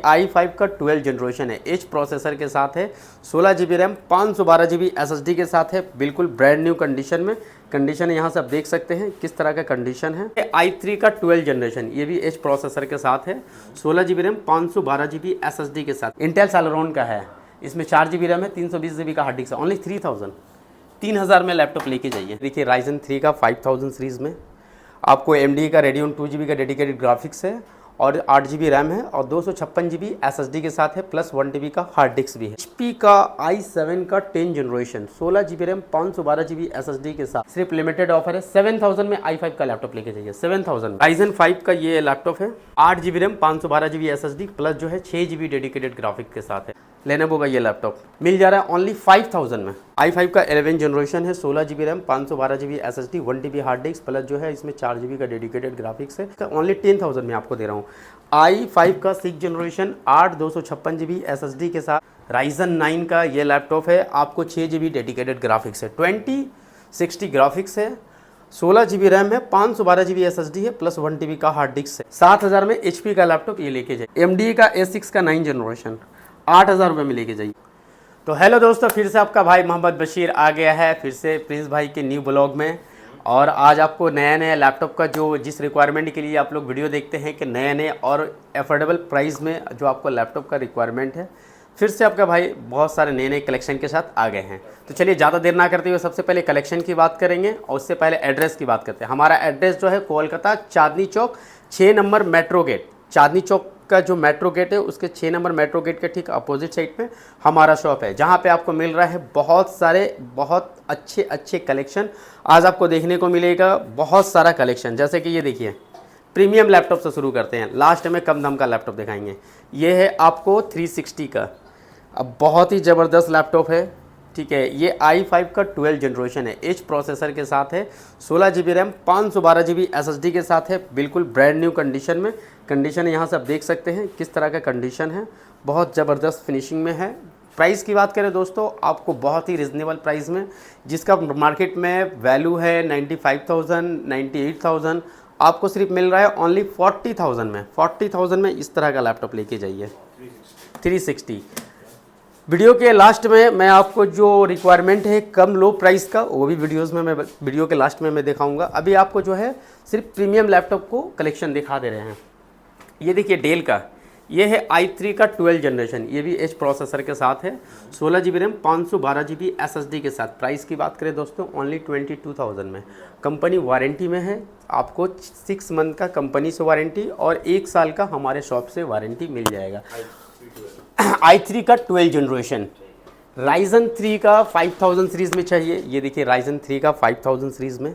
i5 का 12 generation है, H processor के साथ है, 16 GB रैम, 512 GB SSD के साथ है, बिल्कुल ब्रांड न्यू कंडीशन में। कंडीशन यहाँ से आप देख सकते हैं किस तरह का कंडीशन है। i3 का 12 जनरेशन, ये भी एच प्रोसेसर के साथ है, 16 GB रैम, 512 GB SSD के साथ, इंटेल सैलरॉन का है। इसमें 4 GB रैम है, 320 GB का हार्ड डिस्क है, ओनली 3000 में लैपटॉप लेके जाइए। देखिए Ryzen 3 का 5000 सीरीज़ में आपको AMD का Radeon 2 GB का डेडिकेटेड ग्राफिक्स है और 8 GB रैम है और 256 GB SSD के साथ है, प्लस 1 TB का हार्ड डिस्क भी है। HP का i7 का 10 generation, 16 GB RAM, 512 GB SSD के साथ, सिर्फ लिमिटेड ऑफर है। 7000 में i5 का लैपटॉप लेके जाइए, 7000। Ryzen 5 का ये लैपटॉप है, 8 GB RAM, 512 GB SSD plus जो है 6 GB डेडिकेटेड ग्राफिक के साथ है। लेनोवो का ये लैपटॉप मिल जा रहा है ओनली 5000 में। i5 का 11 जनरेशन है, 16 GB RAM, 512 GB SSD, 1 TB hard disk plus जो है इसमें 4 GB का डेडिकेटेड ग्राफिक्स है, ओनली 10000 में आपको दे रहा हूँ। i5 का 6 जनरेशन, 8 256 GB SSD के साथ Ryzen 9 का ये लैपटॉप है, आपको 6 GB डेडिकेटेड ग्राफिक्स है, 2060 ग्राफिक्स है, 16 GB रैम है, 512 GB SSD है प्लस 1 TB का हार्ड डिस्क है। 7000 में HP का लैपटॉप ये लेके जाइए। AMD का A6 का 9 जनरेशन, 8000 रुपये में लेके जाइए। तो हेलो दोस्तों, फिर से आपका भाई मोहम्मद बशीर आ गया है फिर से प्रिंस भाई के न्यू ब्लॉग में। और आज आपको नया लैपटॉप का जो जिस रिक्वायरमेंट के लिए आप लोग वीडियो देखते हैं कि नए और अफोर्डेबल प्राइस में जो आपको लैपटॉप का रिक्वायरमेंट है, फिर से आपका भाई बहुत सारे नए कलेक्शन के साथ आ गए हैं। तो चलिए ज़्यादा देर ना करते हुए सबसे पहले कलेक्शन की बात करेंगे और उससे पहले एड्रेस की बात करते हैं। हमारा एड्रेस जो है Kolkata Chandni Chowk 6 number metro gate, Chandni Chowk का जो मेट्रो गेट है उसके 6 नंबर मेट्रो गेट के ठीक अपोजिट साइड पे हमारा शॉप है, जहाँ पे आपको मिल रहा है बहुत सारे बहुत अच्छे कलेक्शन। आज आपको देखने को मिलेगा बहुत सारा कलेक्शन, जैसे कि ये देखिए प्रीमियम लैपटॉप से शुरू करते हैं, लास्ट में कम दाम का लैपटॉप दिखाएंगे। ये है आपको 360 का, अब बहुत ही ज़बरदस्त लैपटॉप है, ठीक है। ये i5 का 12 जनरेशन है, एच प्रोसेसर के साथ है, 16 GB रैम, 512 GB SSD के साथ है, बिल्कुल ब्रांड न्यू कंडीशन में। कंडीशन यहाँ से आप देख सकते हैं किस तरह का कंडीशन है, बहुत ज़बरदस्त फिनिशिंग में है। प्राइस की बात करें दोस्तों, आपको बहुत ही रिजनेबल प्राइस में, जिसका मार्केट में वैल्यू है 95,000 98,000, आपको सिर्फ मिल रहा है ओनली 40,000 में। 40,000 में इस तरह का लैपटॉप लेके जाइए 360। वीडियो के लास्ट में मैं आपको जो रिक्वायरमेंट है कम लो प्राइस का, वो भी मैं वीडियो के लास्ट में मैं दिखाऊंगा। अभी आपको जो है सिर्फ प्रीमियम लैपटॉप को कलेक्शन दिखा दे रहे हैं। ये देखिए डेल का, ये है i3 का 12 जनरेशन, ये भी एच प्रोसेसर के साथ है, 16 GB रैम, 512 GB SSD के साथ। प्राइस की बात करें दोस्तों ओनली 22,000 में। कंपनी वारंटी में है, आपको 6 मंथ का कंपनी से वारंटी और 1 साल का हमारे शॉप से वारंटी मिल जाएगा। i3 का 12 जनरेशन, Ryzen 3 का 5000 सीरीज़ में चाहिए। ये देखिए Ryzen 3 का 5000 सीरीज़ में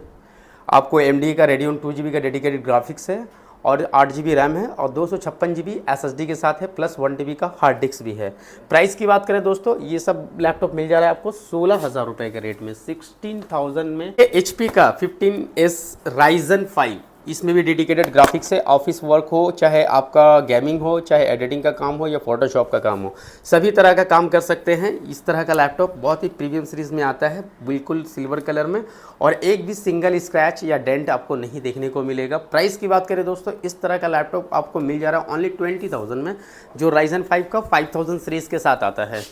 आपको AMD का Radeon 2 GB का डेडिकेटेड ग्राफिक्स है और 8 GB रैम है और 256 GB SSD के साथ है, प्लस 1 TB का हार्ड डिस्क भी है। प्राइस की बात करें दोस्तों, ये सब लैपटॉप मिल जा रहा है आपको 16,000 रुपये के रेट में, 16,000 में। HP का 15S Ryzen 5, इसमें भी डेडिकेटेड ग्राफिक्स है। ऑफिस वर्क हो, चाहे आपका गेमिंग हो, चाहे एडिटिंग का काम हो या फोटोशॉप का काम हो, सभी तरह का काम कर सकते हैं। इस तरह का लैपटॉप बहुत ही प्रीमियम सीरीज़ में आता है, बिल्कुल सिल्वर कलर में, और एक भी सिंगल स्क्रैच या डेंट आपको नहीं देखने को मिलेगा। प्राइस की बात करें दोस्तों, इस तरह का लैपटॉप आपको मिल जा रहा है ओनली 20,000 में, जो Ryzen 5 का 5000 सीरीज़ के साथ आता है।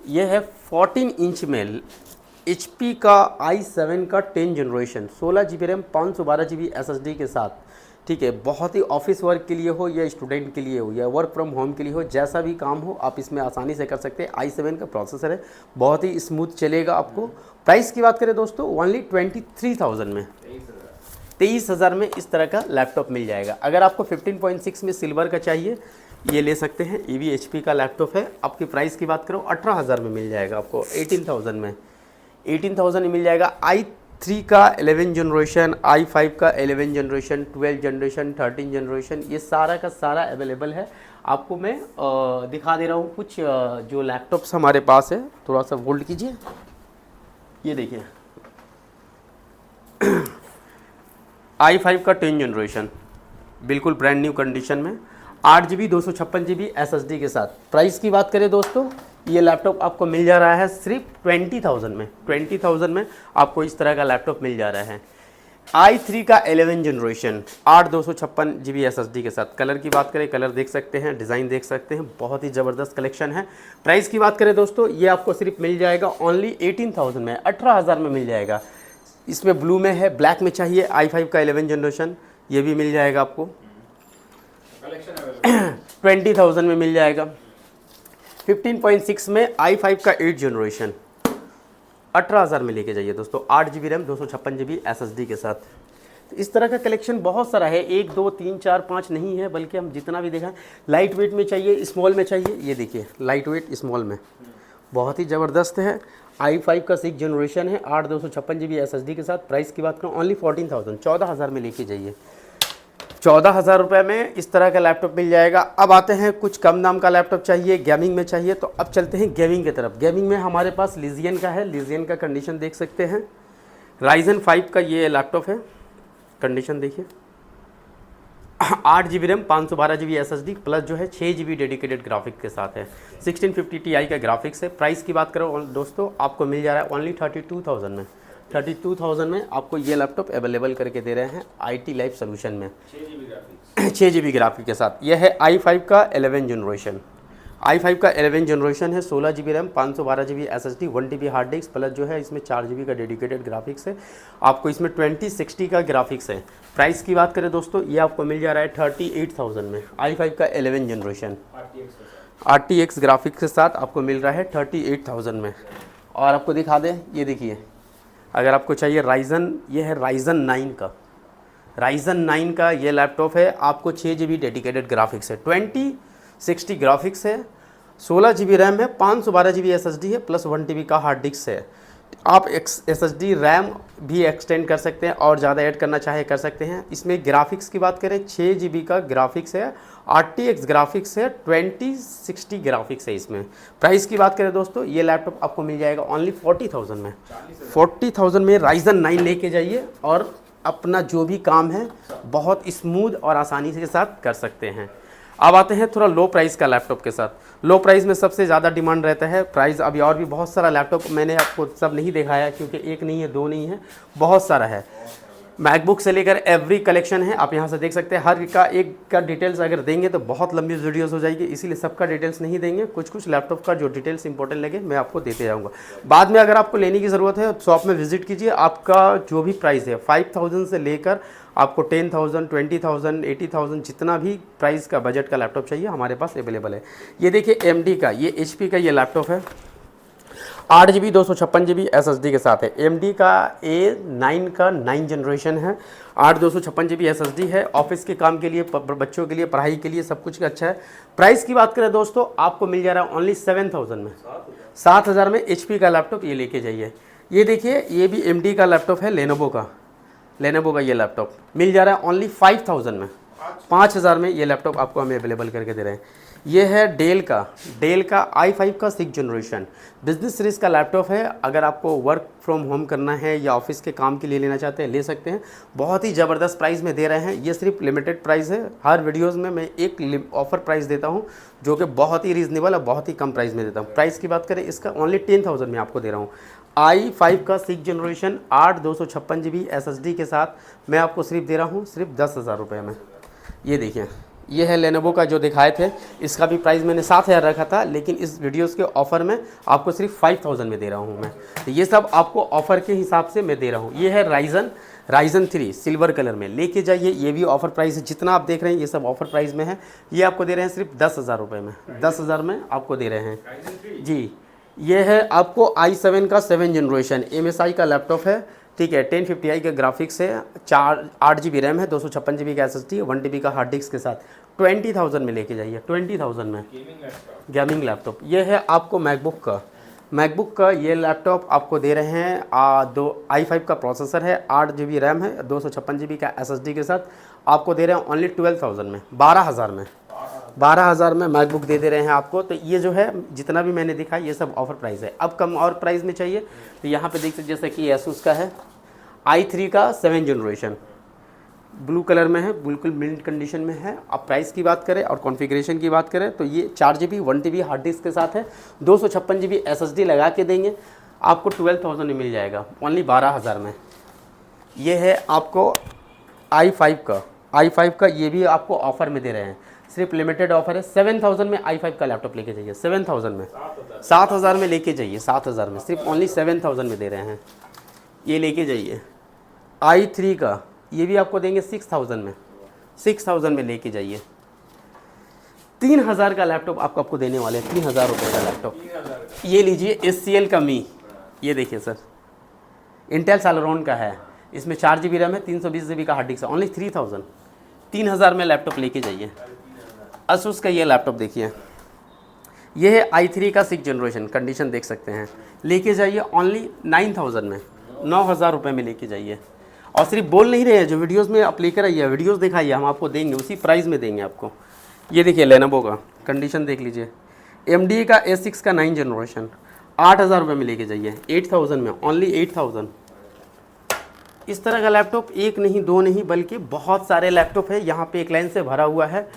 यह है 14 इंच में HP का i7 का 10 generation, 16 GB RAM, 512 GB SSD के साथ, ठीक है। बहुत ही ऑफिस वर्क के लिए हो या स्टूडेंट के लिए हो या वर्क फ्रॉम होम के लिए हो, जैसा भी काम हो आप इसमें आसानी से कर सकते हैं। i7 का प्रोसेसर है, बहुत ही स्मूथ चलेगा आपको। प्राइस की बात करें दोस्तों ओनली 23,000 में, 23,000 में इस तरह का लैपटॉप मिल जाएगा। अगर आपको 15.6 में सिल्वर का चाहिए, ये ले सकते हैं। ये भी HP का लैपटॉप है। आपकी प्राइस की बात करो 18,000 में मिल जाएगा आपको, 18,000 में, 18,000 में मिल जाएगा। i3 का 11 जनरेशन, i5 का 11 जनरेशन, 12 जनरेशन, 13 जनरेशन, ये सारा का सारा अवेलेबल है। आपको मैं दिखा दे रहा हूँ कुछ जो लैपटॉप्स हमारे पास है। थोड़ा सा होल्ड कीजिए, ये देखिए i5 का 10 जनरेशन, बिल्कुल ब्रांड न्यू कंडीशन में, 8 GB 256 GB SSD के साथ। प्राइस की बात करें दोस्तों, ये लैपटॉप आपको मिल जा रहा है सिर्फ 20,000 में, 20,000 में आपको इस तरह का लैपटॉप मिल जा रहा है। i3 का 11 जनरेशन 8/256 GB SSD के साथ। कलर की बात करें, कलर देख सकते हैं, डिज़ाइन देख सकते हैं, बहुत ही ज़बरदस्त कलेक्शन है। प्राइस की बात करें दोस्तों, ये आपको सिर्फ मिल जाएगा ओनली 18,000 में, 18,000 में मिल जाएगा। इसमें ब्लू में है, ब्लैक में चाहिए i5 का 11 जनरेशन, ये भी मिल जाएगा आपको 20,000 में मिल जाएगा। 15.6 में i5 का 8 जनरेशन 18,000 में लेके जाइए दोस्तों, 8 GB रैम 256 GB SSD के साथ। तो इस तरह का कलेक्शन बहुत सारा है, 1 2 3 4 5 नहीं है, बल्कि हम जितना भी देखा, लाइट वेट में चाहिए, स्मॉल में चाहिए, ये देखिए लाइट वेट स्मॉल में बहुत ही ज़बरदस्त है। i5 का 6 जनरेशन है, 8/256 GB SSD के साथ। प्राइस की बात करूँ ओनली 14,000, 14,000 में लेके जाइए। 14,000 रुपये में इस तरह का लैपटॉप मिल जाएगा। अब आते हैं कुछ कम दाम का लैपटॉप चाहिए, गेमिंग में चाहिए, तो अब चलते हैं गेमिंग की तरफ। गेमिंग में हमारे पास लीजियन का है, लीजियन का कंडीशन देख सकते हैं। राइजन 5 का ये लैपटॉप है, कंडीशन देखिए। 8 GB RAM 512 GB SSD plus जो है 6 GB डेडिकेटेड ग्राफिक के साथ है। 1650 Ti का ग्राफिक्स है। प्राइस की बात करो दोस्तों, आपको मिल जा रहा है ओनली 32,000 में। 32,000 में आपको ये लैपटॉप अवेलेबल करके दे रहे हैं IT लाइफ सोल्यूशन में, 6 GB ग्राफिक के साथ। यह है i5 का 11 जनरेशन। i5 का 11 जनरेशन है, 16 GB RAM 512 GB SSD 1 TB hard disk plus जो है इसमें 4 GB का डेडिकेटेड ग्राफिक्स है। आपको इसमें 2060 का ग्राफिक्स है। प्राइस की बात करें दोस्तों, ये आपको मिल जा रहा है 38,000 में। i5 का 11 जनरेशन RTX ग्राफिक्स के साथ आपको मिल रहा है 38,000 में। और आपको दिखा दें, ये देखिए, अगर आपको चाहिए राइजन, ये है राइजन 9 का, राइजन 9 का ये लैपटॉप है। आपको 6 GB डेडिकेटेड ग्राफिक्स है, 2060 ग्राफिक्स है, 16 GB रैम है, 512 GB SSD है प्लस 1 TB का हार्ड डिस्क है। आप SSD रैम भी एक्सटेंड कर सकते हैं और ज़्यादा ऐड करना चाहे कर सकते हैं। इसमें ग्राफिक्स की बात करें, 6 GB का ग्राफिक्स है, RTX ग्राफिक्स है, 2060 ग्राफिक्स है इसमें। प्राइस की बात करें दोस्तों, ये लैपटॉप आपको मिल जाएगा ओनली 40,000 में। 40,000 में राइजन 9 लेके जाइए और अपना जो भी काम है बहुत स्मूथ और आसानी के साथ कर सकते हैं। अब आते हैं थोड़ा लो प्राइस का लैपटॉप के साथ। लो प्राइस में सबसे ज़्यादा डिमांड रहता है। प्राइस अभी और भी बहुत सारा लैपटॉप मैंने आपको सब नहीं दिखाया, क्योंकि एक नहीं है, दो नहीं है, बहुत सारा है। मैकबुक से लेकर एवरी कलेक्शन है, आप यहाँ से देख सकते हैं। हर का एक का डिटेल्स अगर देंगे तो बहुत लंबी वीडियोस हो जाएगी, इसीलिए सबका डिटेल्स नहीं देंगे। कुछ कुछ लैपटॉप का जो डिटेल्स इंपॉर्टेंट लगे मैं आपको देते जाऊँगा। बाद में अगर आपको लेने की ज़रूरत है शॉप में विजिट कीजिए। आपका जो भी प्राइस है 5,000 से लेकर आपको 10,000, 20,000, 80,000 जितना भी प्राइस का बजट का लैपटॉप चाहिए हमारे पास अवेलेबल है। ये देखिए AMD का, ये HP का ये लैपटॉप है, 8 GB 256 GB SSD के साथ है। AMD का A9 का 9 जनरेशन है, 8/256 GB SSD है। ऑफिस के काम के लिए, बच्चों के लिए, पढ़ाई के लिए सब कुछ अच्छा है। प्राइस की बात करें दोस्तों, आपको मिल जा रहा है ओनली 7,000 में। 7,000 में HP का लैपटॉप ये लेके जाइए। ये देखिए, ये भी AMD का लैपटॉप है, लेनोवो का ये लैपटॉप मिल जा रहा है ओनली 5,000 में। 5,000 में ये लैपटॉप आपको हमें अवेलेबल करके दे रहे हैं। ये है डेल का i5 का 6 जनरेशन बिजनेस सीरीज़ का लैपटॉप है। अगर आपको वर्क फ्रॉम होम करना है या ऑफिस के काम के लिए लेना चाहते हैं, ले सकते हैं। बहुत ही ज़बरदस्त प्राइस में दे रहे हैं। ये सिर्फ लिमिटेड प्राइस है। हर वीडियोज़ में मैं एक ऑफर प्राइस देता हूँ जो कि बहुत ही रीज़नेबल और बहुत ही कम प्राइस में देता हूँ। प्राइस की बात करें, इसका ओनली 10,000 में आपको दे रहा हूँ। i5 का 6 जनरेशन 8/256 GB SSD के साथ मैं आपको सिर्फ दे रहा हूँ सिर्फ 10,000 रुपये में। ये देखिए, ये है लेनोवो का जो दिखाए थे, इसका भी प्राइस मैंने 7,000 रखा था, लेकिन इस वीडियोस के ऑफ़र में आपको सिर्फ 5,000 में दे रहा हूँ मैं। तो ये सब आपको ऑफ़र के हिसाब से मैं दे रहा हूँ। ये है राइजन 3 सिल्वर कलर में, लेके जाइए। ये भी ऑफ़र प्राइस है, जितना आप देख रहे हैं ये सब ऑफ़र प्राइस में है। ये आपको दे रहे हैं सिर्फ 10,000 रुपये में, 10,000 में आपको दे रहे हैं जी। ये है आपको i7 का 7 जनरेशन MSI का लैपटॉप है, ठीक है। 1050i के ग्राफिक्स है, 8 GB रैम है, 256 GB का SSD है, 1 TB का हार्ड डिस्क के साथ। 20,000 में लेके जाइए, 20,000 में गेमिंग लैपटॉप। ये है आपको मैकबुक का ये लैपटॉप आपको दे रहे हैं। i5 का प्रोसेसर है, 8 GB रैम है, 256 GB का SSD के साथ आपको दे रहे हैं ओनली 12,000 में, 12,000 में मैकबुक दे रहे हैं आपको। तो ये जो है जितना भी मैंने दिखा ये सब ऑफर प्राइस है। अब कम और प्राइस में चाहिए तो यहाँ पे देख सकते, जैसे कि एसूस का है i3 का 7 जनरेशन ब्लू कलर में है, बिल्कुल मिंट कंडीशन में है। अब प्राइस की बात करें और कॉन्फ़िगरेशन की बात करें तो ये 4 GB 1 TB हार्ड डिस्क के साथ है, 256 GB SSD लगा के देंगे आपको 12,000 में मिल जाएगा ओनली 12,000 में। ये है आपको i5 का ये भी आपको ऑफर में दे रहे हैं, सिर्फ लिमिटेड ऑफर है। 7000 में i5 का लैपटॉप लेके जाइए, 7000 में, 7000 में लेके जाइए, 7000 में, सिर्फ ओनली 7000 में दे रहे हैं। ये लेके जाइए। i3 का ये भी आपको देंगे 6000 में, 6000 में लेके जाइए। 3000 का लैपटॉप आपको देने वाले हैं, 3000 रुपये का लैपटॉप। ये लीजिए SCL का मी, ये देखिए सर, इंटेल सैलरॉन का है, इसमें 4 GB रैम है, 320 GB का हार्ड डिस्क है, ओनली 3000 में लैपटॉप लेके जाइए। Asus का ये लैपटॉप देखिए, ये है i3 का 6th जनरेशन, कंडीशन देख सकते हैं, लेके जाइए ओनली 9000 में, 9000 रुपये में लेके जाइए। और सिर्फ बोल नहीं रहे हैं, जो वीडियोस में आप लेकर आइए, वीडियोस दिखाइए, हम आपको देंगे, उसी प्राइस में देंगे आपको। ये देखिए लेनोवो का कंडीशन देख लीजिए, AMD का A6 का 9th जनरेशन, 8000 रुपये में लेके जाइए, 8000 में, ओनली 8000। इस तरह का लैपटॉप एक नहीं, दो नहीं, बल्कि बहुत सारे लैपटॉप है, यहाँ पे एक लाइन से भरा हुआ है।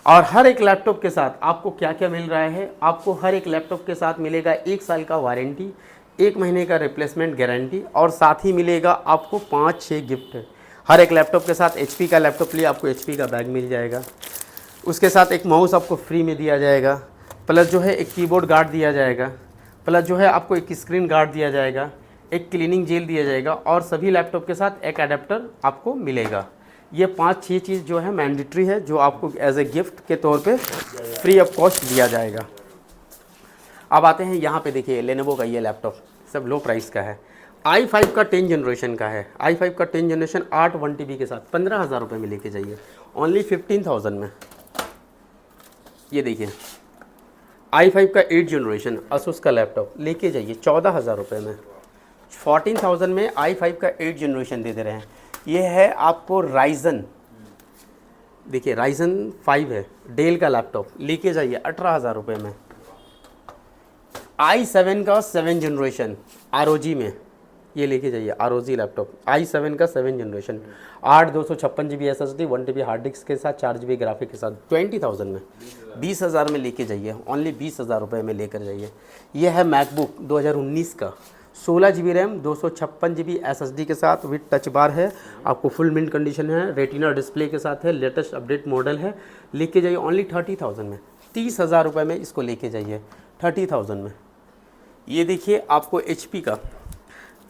और हर एक लैपटॉप के साथ आपको क्या क्या मिल रहा है, आपको हर एक लैपटॉप के साथ मिलेगा 1 साल का वारंटी, 1 महीने का रिप्लेसमेंट गारंटी, और साथ ही मिलेगा आपको 5-6 गिफ्ट। हर एक लैपटॉप के साथ HP का लैपटॉप लिए आपको HP का बैग मिल जाएगा, उसके साथ एक माउस आपको फ्री में दिया जाएगा, प्लस जो है एक कीबोर्ड गार्ड दिया जाएगा, प्लस जो है आपको एक स्क्रीन गार्ड दिया जाएगा, एक क्लीनिंग जेल दिया जाएगा, और सभी लैपटॉप के साथ एक अडेप्टर आपको मिलेगा। ये 5-6 चीज़ जो है मैंडेटरी है, जो आपको एज ए गिफ्ट के तौर पे फ्री ऑफ कॉस्ट दिया जाएगा। अब आते हैं यहाँ पे, देखिए लेनोवो का ये लैपटॉप सब लो प्राइस का है, i5 का 10th जनरेशन का है, i5 का 10th जनरेशन 8 1TB के साथ 15000 रुपये में लेके जाइए, ओनली 15000 में। ये देखिए i5 का 8th जनरेशन Asus का लैपटॉप लेके जाइए 14000 रुपये में, 14000 में i5 का 8th जनरेशन दे रहे हैं। ये है आपको राइजन, देखिए राइजन 5 है, डेल का लैपटॉप लेके जाइए 18000 रुपये में। i7 का 7th जनरेशन ROG में, ये लेके जाइए ROG लैपटॉप, i7 का 7th generation, 8 256 GB SSD, 1TB hard disk के साथ, 4 GB ग्राफिक के साथ, 20000 में, 20000 में लेके जाइए, ओनली 20000 रुपये में लेकर जाइए। ये है मैकबुक 2019 का, 16 GB रैम, 256 GB SSD के साथ, विद टच बार है, आपको फुल मिंट कंडीशन है, रेटिना डिस्प्ले के साथ है, लेटेस्ट अपडेट मॉडल है, लेके जाइए ओनली 30000 में, 30000 रुपये में इसको लेके जाइए 30000 में। ये देखिए आपको HP का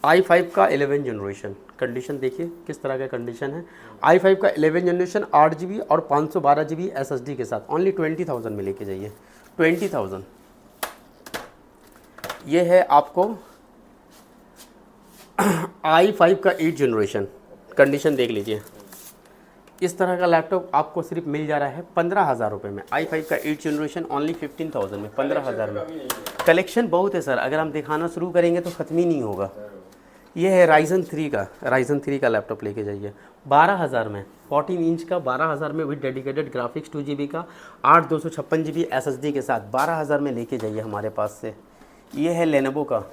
i5 का 11th जनरेशन, कंडीशन देखिए किस तरह का कंडीशन है, i5 का 11th जनरेशन 8 GB और 512 GB SSD के साथ, ओनली 20000 में लेके जाइए, 20000। ये है आपको i5 का 8th जनरेशन, कंडीशन देख लीजिए, इस तरह का लैपटॉप आपको सिर्फ मिल जा रहा है 15000 रुपये में, i5 का 8th जनरेशन ओनली 15000 में, 15000 में। कलेक्शन बहुत है सर, अगर हम दिखाना शुरू करेंगे तो ख़त्म ही नहीं होगा। ये है राइजन 3 का लैपटॉप लेके जाइए 12000 में, 14 इंच का 12000 में, विद डेडिकेटेड ग्राफिक्स 2 GB का, 8 256 GB SSD के साथ 12000 में लेके जाइए हमारे पास से। ये है लेनोवो का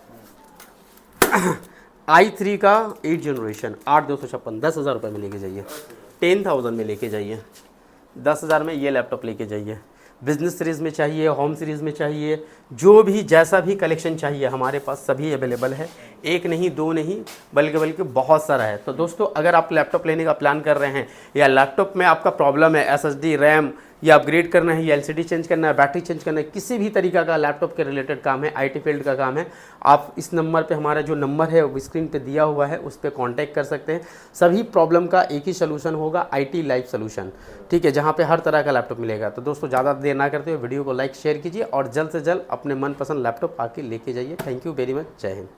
i3 का 8th जनरेशन, 8 256, 10000 रुपये में लेके जाइए, 10000 में लेके जाइए, 10000 में ये लैपटॉप लेके जाइए। बिजनेस सीरीज़ में चाहिए, होम सीरीज़ में चाहिए, जो भी जैसा भी कलेक्शन चाहिए हमारे पास सभी अवेलेबल है, एक नहीं, दो नहीं, बल्कि बहुत सारा है। तो दोस्तों अगर आप लैपटॉप लेने का प्लान कर रहे हैं, या लैपटॉप में आपका प्रॉब्लम है, SSD रैम या अपग्रेड करना है, या LCD चेंज करना है, बैटरी चेंज करना है, किसी भी तरीका का लैपटॉप के रिलेटेड काम है, IT फील्ड का काम है, आप इस नंबर पे, हमारा जो नंबर है वो स्क्रीन पे दिया हुआ है, उस पर कॉन्टैक्ट कर सकते हैं। सभी प्रॉब्लम का एक ही सोल्यूशन होगा, IT लाइफ सोल्यूशन, ठीक है, जहाँ पे हर तरह का लैपटॉप मिलेगा। तो दोस्तों ज़्यादा देर ना करते हुए वीडियो को लाइक शेयर कीजिए और जल्द से जल्द अपने मनपसंद लैपटॉप आके लेके जाइए। थैंक यू वेरी मच, जय हिंद।